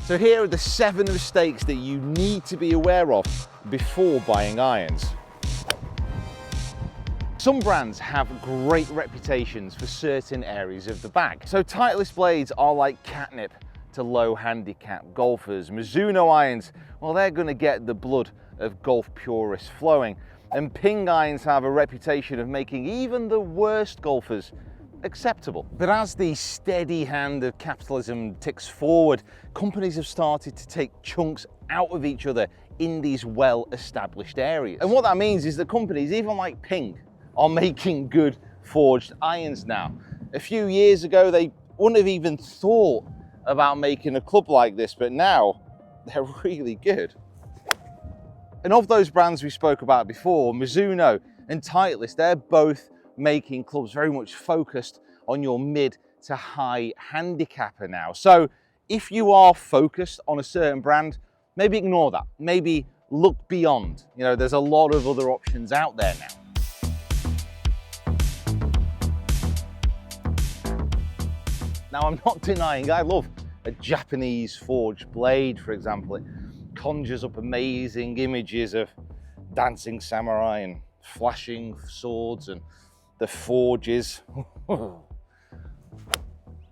So here are the 7 mistakes that you need to be aware of before buying irons. Some brands have great reputations for certain areas of the bag. So Titleist blades are like catnip to low handicap golfers. Mizuno irons, well, they're going to get the blood of golf purists flowing. And Ping irons have a reputation of making even the worst golfers acceptable. But as the steady hand of capitalism ticks forward, companies have started to take chunks out of each other in these well-established areas. And what that means is that companies, even like Ping, are making good forged irons now. A few years ago, they wouldn't have even thought about making a club like this, but now they're really good. And of those brands we spoke about before, Mizuno and Titleist, they're both making clubs very much focused on your mid to high handicapper now. So if you are focused on a certain brand, maybe ignore that. Maybe look beyond. You know, there's a lot of other options out there now. Now, I'm not denying I love a Japanese forged blade, for example. It conjures up amazing images of dancing samurai and flashing swords and the forges.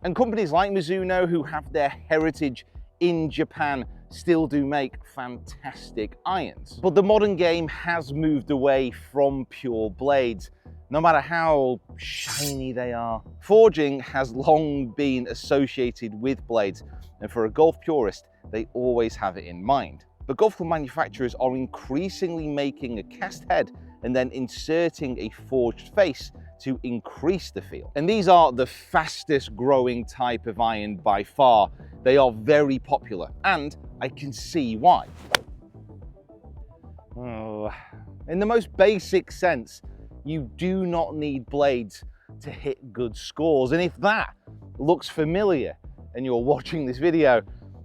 And companies like Mizuno, who have their heritage in Japan, still do make fantastic irons. But the modern game has moved away from pure blades, no matter how shiny they are. Forging has long been associated with blades, and for a golf purist, they always have it in mind. But golf club manufacturers are increasingly making a cast head and then inserting a forged face to increase the feel. And these are the fastest growing type of iron by far. They are very popular, and I can see why. In the most basic sense, you do not need blades to hit good scores. And if that looks familiar and you're watching this video,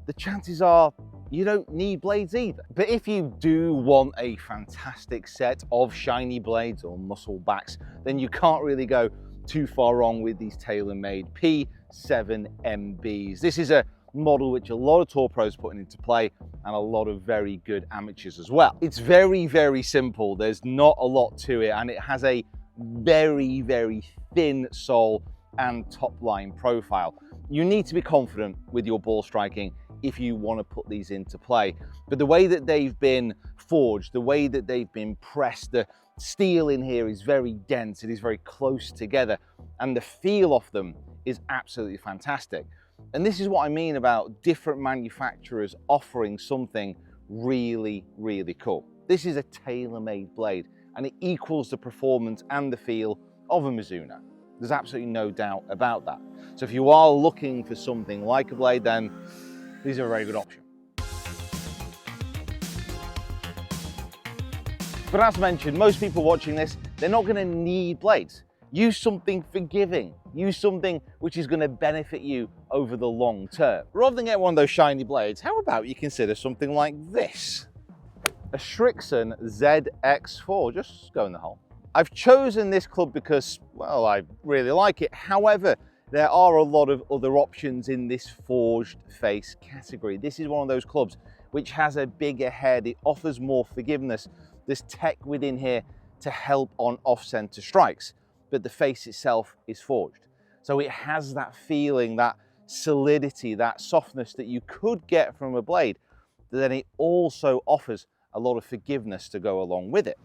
the chances are you don't need blades either. But if you do want a fantastic set of shiny blades or muscle backs, then you can't really go too far wrong with these tailor-made P7MBs. This is a model which a lot of tour pros putting into play, and a lot of very good amateurs as well. It's very, very simple. There's not a lot to it, and it has a very, very thin sole and top line profile. You need to be confident with your ball striking if you want to put these into play. But the way that they've been forged, the way that they've been pressed, the steel in here is very dense, it is very close together, and the feel of them is absolutely fantastic. And this is what I mean about different manufacturers offering something really, really cool. This is a tailor-made blade, and it equals the performance and the feel of a Mizuno. There's absolutely no doubt about that. So if you are looking for something like a blade, then these are a very good option. But as mentioned, most people watching this, they're not going to need blades. Use something forgiving. Use something which is going to benefit you over the long term. Rather than get one of those shiny blades, how about you consider something like this? A Srixon ZX4, just go in the hole. I've chosen this club because, well, I really like it. However, there are a lot of other options in this forged face category. This is one of those clubs which has a bigger head. It offers more forgiveness. There's tech within here to help on off-center strikes, but the face itself is forged. So it has that feeling, that solidity, that softness that you could get from a blade, but then it also offers a lot of forgiveness to go along with it.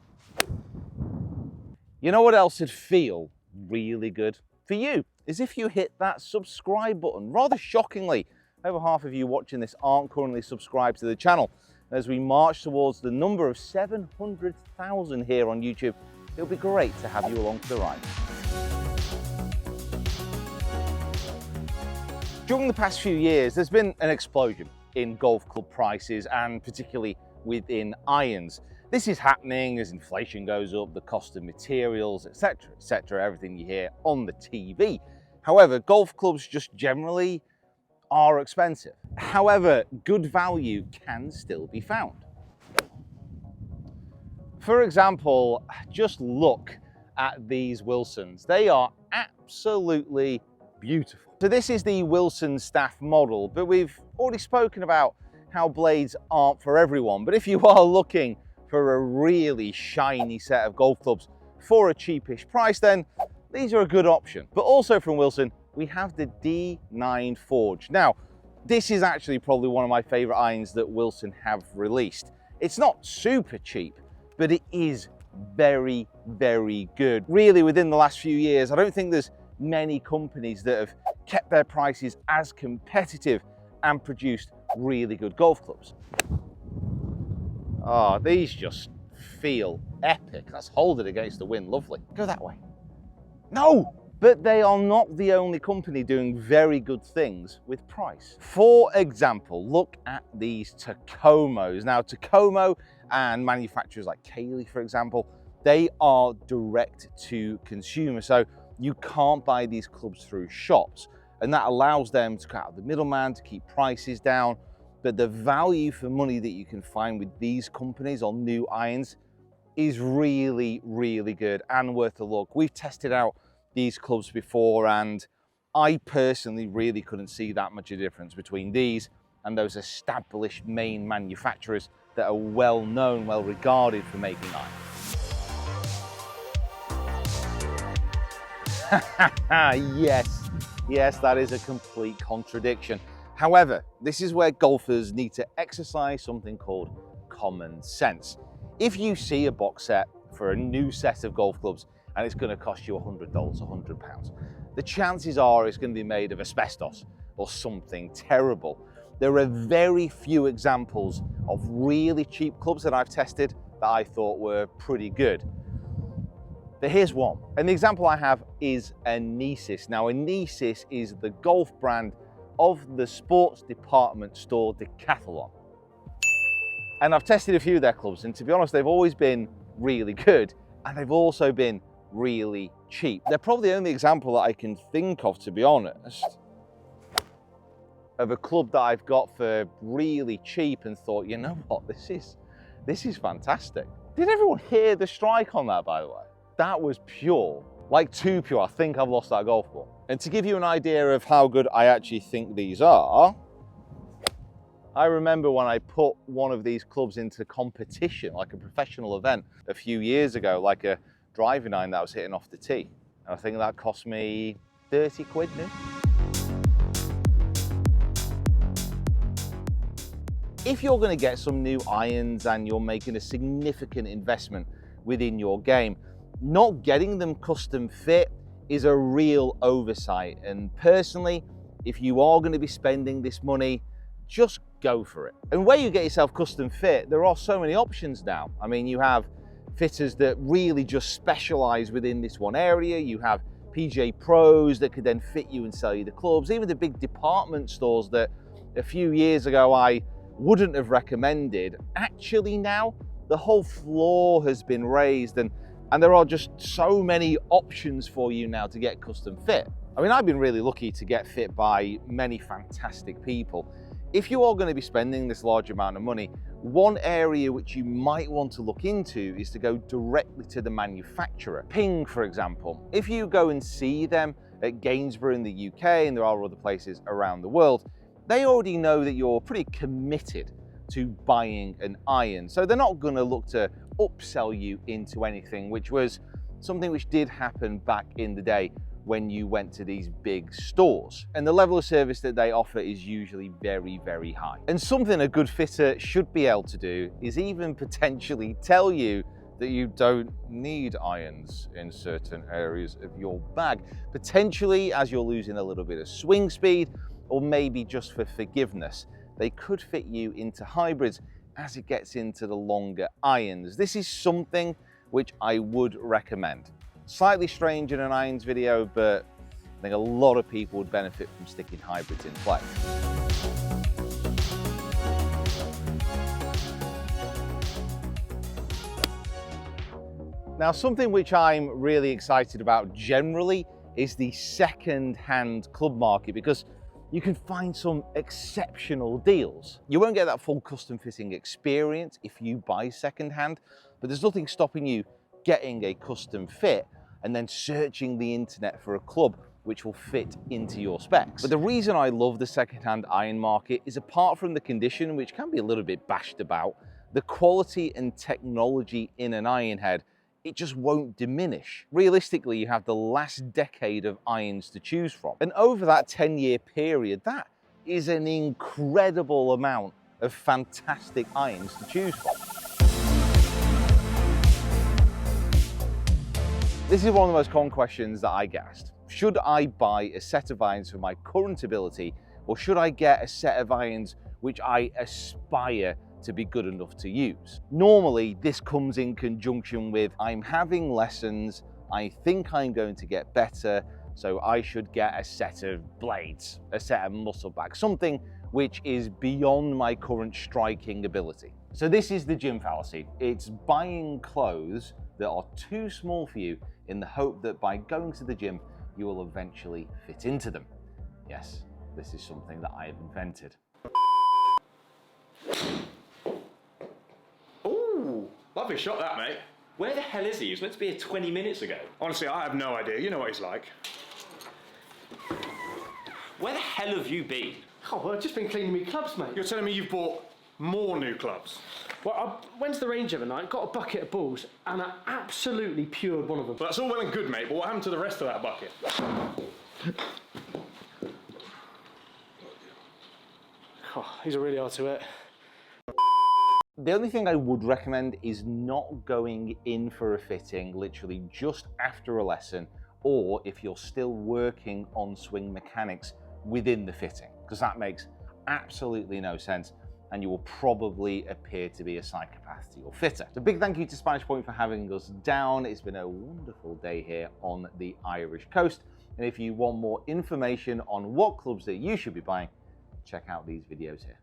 You know what else would feel really good for you? Is if you hit that subscribe button. Rather shockingly, over half of you watching this aren't currently subscribed to the channel. As we march towards the number of 700,000 here on YouTube, it'll be great to have you along for the ride. During the past few years, there's been an explosion in golf club prices, and particularly within irons. This is happening as inflation goes up, the cost of materials, etc., everything you hear on the TV. However, golf clubs just generally are expensive. However, good value can still be found. For example, just look at these Wilsons. They are absolutely beautiful. So this is the Wilson staff model, but we've already spoken about how blades aren't for everyone, but if you are looking for a really shiny set of golf clubs for a cheapish price, then these are a good option. But also from Wilson, we have the D9 Forge. Now, this is actually probably one of my favorite irons that Wilson have released. It's not super cheap, but it is very, very good. Really, within the last few years, I don't think there's many companies that have kept their prices as competitive and produced really good golf clubs. Oh, these just feel epic. Let's hold it against the wind, lovely. Go that way. No! But they are not the only company doing very good things with price. For example, look at these Tacomos. Now, Tacomo and manufacturers like Cayley, for example, they are direct to consumer. So you can't buy these clubs through shops, and that allows them to cut out the middleman, to keep prices down. But the value for money that you can find with these companies on new irons is really, really good and worth a look. We've tested out these clubs before, and I personally really couldn't see that much of a difference between these and those established main manufacturers that are well known, well regarded for making irons. Yes, that is a complete contradiction. However, this is where golfers need to exercise something called common sense. If you see a box set for a new set of golf clubs and it's going to cost you $100, £100, the chances are it's going to be made of asbestos or something terrible. There are very few examples of really cheap clubs that I've tested that I thought were pretty good. But here's one. And the example I have is a Nesis. Now, a Nesis is the golf brand of the sports department store Decathlon. And I've tested a few of their clubs, and to be honest, they've always been really good, and they've also been really cheap. They're probably the only example that I can think of, to be honest, of a club that I've got for really cheap and thought, you know what, this is fantastic. Did everyone hear the strike on that, by the way? That was pure, like too pure. I think I've lost that golf ball. And to give you an idea of how good I actually think these are, I remember when I put one of these clubs into competition, like a professional event a few years ago, like a driving iron that I was hitting off the tee. And I think that cost me 30 quid new. If you're going to get some new irons and you're making a significant investment within your game, not getting them custom fit is a real oversight. And personally, if you are going to be spending this money, just go for it. And where you get yourself custom fit, there are so many options now. I mean, you have fitters that really just specialize within this one area. You have PGA pros that could then fit you and sell you the clubs. Even the big department stores that a few years ago I wouldn't have recommended. Actually now, the whole floor has been raised, and there are just so many options for you now to get custom fit. I mean, I've been really lucky to get fit by many fantastic people. If you are going to be spending this large amount of money, one area which you might want to look into is to go directly to the manufacturer. Ping, for example, if you go and see them at Gainsborough in the UK, and there are other places around the world, they already know that you're pretty committed to buying an iron. So they're not going to look to upsell you into anything, which was something which did happen back in the day when you went to these big stores. And the level of service that they offer is usually very, very high. And something a good fitter should be able to do is even potentially tell you that you don't need irons in certain areas of your bag, potentially as you're losing a little bit of swing speed, or maybe just for forgiveness. They could fit you into hybrids as it gets into the longer irons. This is something which I would recommend. Slightly strange in an irons video, but I think a lot of people would benefit from sticking hybrids in play. Now, something which I'm really excited about generally is the second-hand club market, because you can find some exceptional deals. You won't get that full custom fitting experience if you buy second-hand, but there's nothing stopping you getting a custom fit and then searching the internet for a club which will fit into your specs. But the reason I love the secondhand iron market is, apart from the condition, which can be a little bit bashed about, the quality and technology in an iron head, it just won't diminish. Realistically, you have the last decade of irons to choose from. And over that 10-year period, that is an incredible amount of fantastic irons to choose from. This is one of the most common questions that I get asked. Should I buy a set of irons for my current ability, or should I get a set of irons which I aspire to be good enough to use? Normally, this comes in conjunction with, I'm having lessons, I think I'm going to get better, so I should get a set of blades, a set of muscle bags, something which is beyond my current striking ability. So this is the gym fallacy. It's buying clothes that are too small for you in the hope that by going to the gym, you will eventually fit into them. Yes, this is something that I have invented. Ooh, lovely shot that, mate. Where the hell is he? He was meant to be here 20 minutes ago. Honestly, I have no idea. You know what he's like. Where the hell have you been? Oh, well, I've just been cleaning my clubs, mate. You're telling me you've bought more new clubs? Well, I went to the range the other night, got a bucket of balls, and I absolutely pured one of them. Well, that's all well and good, mate, but what happened to the rest of that bucket? Oh, these are really hard to hit. The only thing I would recommend is not going in for a fitting literally just after a lesson, or if you're still working on swing mechanics within the fitting, because that makes absolutely no sense, and you will probably appear to be a psychopath to your fitter. So big thank you to Spanish Point for having us down. It's been a wonderful day here on the Irish coast. And if you want more information on what clubs that you should be buying, check out these videos here.